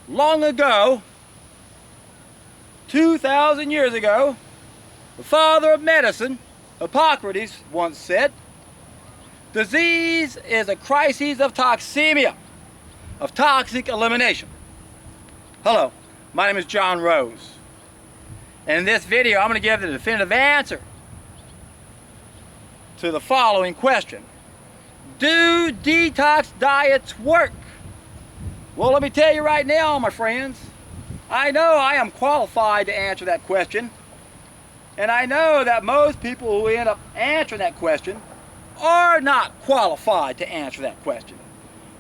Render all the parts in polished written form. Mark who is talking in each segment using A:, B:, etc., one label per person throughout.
A: Long ago, 2,000 years ago, the father of medicine, Hippocrates, once said, disease is a crisis of toxemia, of toxic elimination. Hello, my name is John Rose. And in this video, I'm going to give the definitive answer to the following question. Do detox diets work? Well, let me tell you right now, my friends, I know I am qualified to answer that question. And I know that most people who end up answering that question are not qualified to answer that question.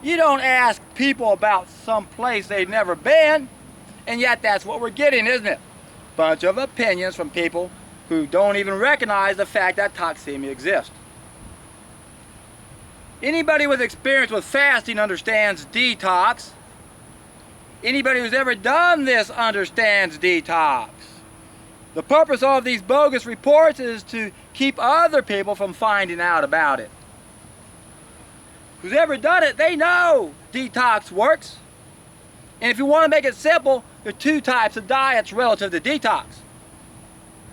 A: You don't ask people about some place they've never been, and yet that's what we're getting, isn't it? Bunch of opinions from people who don't even recognize the fact that toxemia exists. Anybody with experience with fasting understands detox. Anybody who's ever done this understands detox. The purpose of these bogus reports is to keep other people from finding out about it. Who's ever done it, they know detox works. And if you want to make it simple, there are two types of diets relative to detox.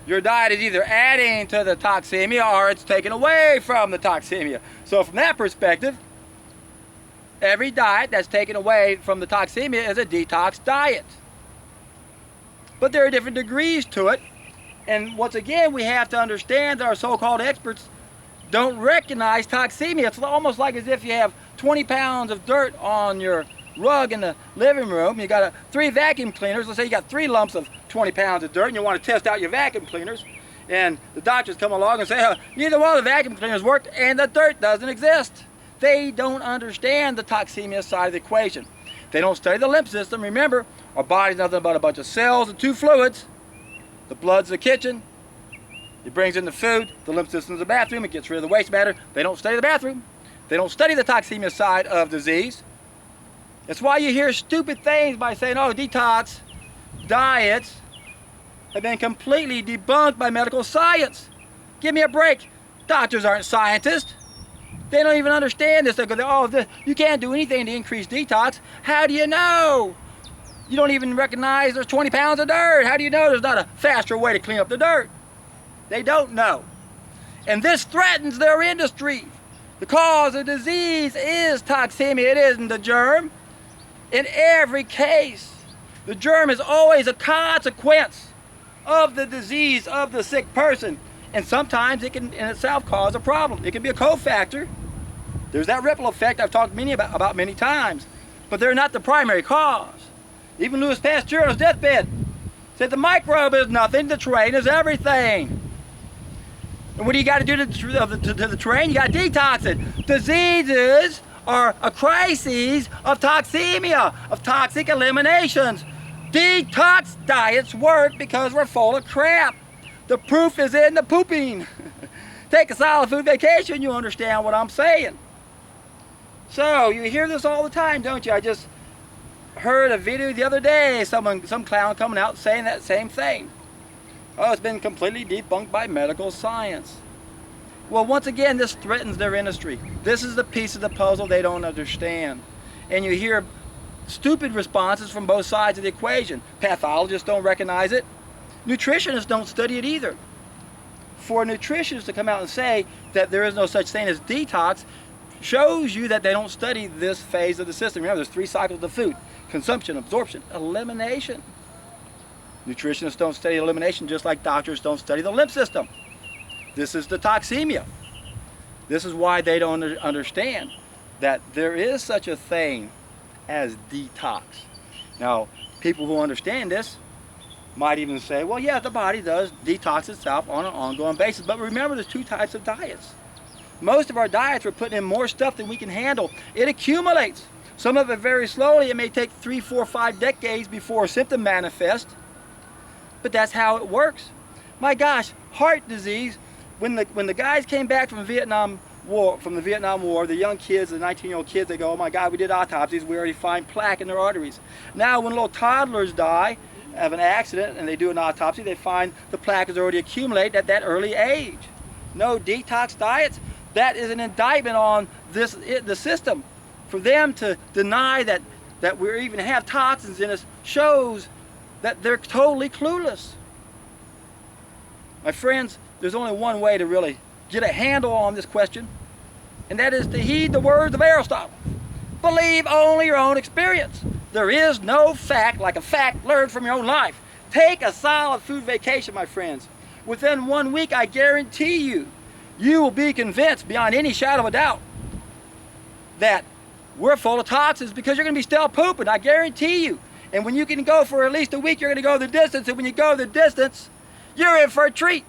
A: Your diet is either adding to the toxemia or it's taking away from the toxemia. So from that perspective, every diet that's taken away from the toxemia is a detox diet. But there are different degrees to it. And once again, we have to understand that our so-called experts don't recognize toxemia. It's almost like as if you have 20 pounds of dirt on your rug in the living room. You got 3 vacuum cleaners. Let's say you got 3 lumps of 20 pounds of dirt and you want to test out your vacuum cleaners. And the doctors come along and say, neither one of the vacuum cleaners worked and the dirt doesn't exist. They don't understand the toxemia side of the equation. They don't study the lymph system. Remember, our body's nothing but a bunch of cells and 2 fluids. The blood's the kitchen. It brings in the food. The lymph system's the bathroom. It gets rid of the waste matter. They don't study the bathroom. They don't study the toxemia side of disease. That's why you hear stupid things by saying, oh, detox diets have been completely debunked by medical science. Give me a break. Doctors aren't scientists. They don't even understand this. They go, oh, you can't do anything to increase detox. How do you know? You don't even recognize there's 20 pounds of dirt. How do you know there's not a faster way to clean up the dirt? They don't know. And this threatens their industry. The cause of disease is toxemia. It isn't the germ. In every case, the germ is always a consequence of the disease of the sick person. And sometimes it can in itself cause a problem. It can be a cofactor. There's that ripple effect I've talked about many times. But they're not the primary cause. Even Louis Pasteur on his deathbed said the microbe is nothing, the terrain is everything. And what do you got to do to the terrain? You got to detox it. Diseases are a crisis of toxemia, of toxic eliminations. Detox diets work because we're full of crap. The proof is in the pooping. Take a solid food vacation, you understand what I'm saying. So, you hear this all the time, don't you? I just heard a video the other day, some clown coming out saying that same thing. Oh, it's been completely debunked by medical science. Well, once again, this threatens their industry. This is the piece of the puzzle they don't understand. And you hear stupid responses from both sides of the equation. Pathologists don't recognize it. Nutritionists don't study it either. For a nutritionist to come out and say that there is no such thing as detox shows you that they don't study this phase of the system. Remember, there's 3 cycles of food: consumption, absorption, elimination. Nutritionists don't study elimination just like doctors don't study the lymph system. This is the toxemia. This is why they don't understand that there is such a thing as detox. Now, people who understand this might even say, well, yeah, the body does detox itself on an ongoing basis. But remember, there's 2 types of diets. Most of our diets, we're putting in more stuff than we can handle. It accumulates. Some of it very slowly. It may take 3, 4, 5 decades before a symptom manifests. But that's how it works. My gosh, heart disease. When the guys came back from the Vietnam War, the young kids, the 19-year-old kids, they go, oh my God, we did autopsies, we already find plaque in their arteries. Now when little toddlers die of an accident and they do an autopsy, they find the plaque has already accumulated at that early age. No detox diets. That is an indictment on the system. For them to deny that that we even have toxins in us shows that they're totally clueless. My friends, there's only one way to really get a handle on this question, and that is to heed the words of Aristotle. Believe only your own experience. There is no fact like a fact learned from your own life. Take a solid food vacation, my friends. Within 1 week, I guarantee you, you will be convinced beyond any shadow of a doubt that we're full of toxins, because you're going to be still pooping, I guarantee you. And when you can go for at least a week, you're going to go the distance, and when you go the distance, you're in for a treat.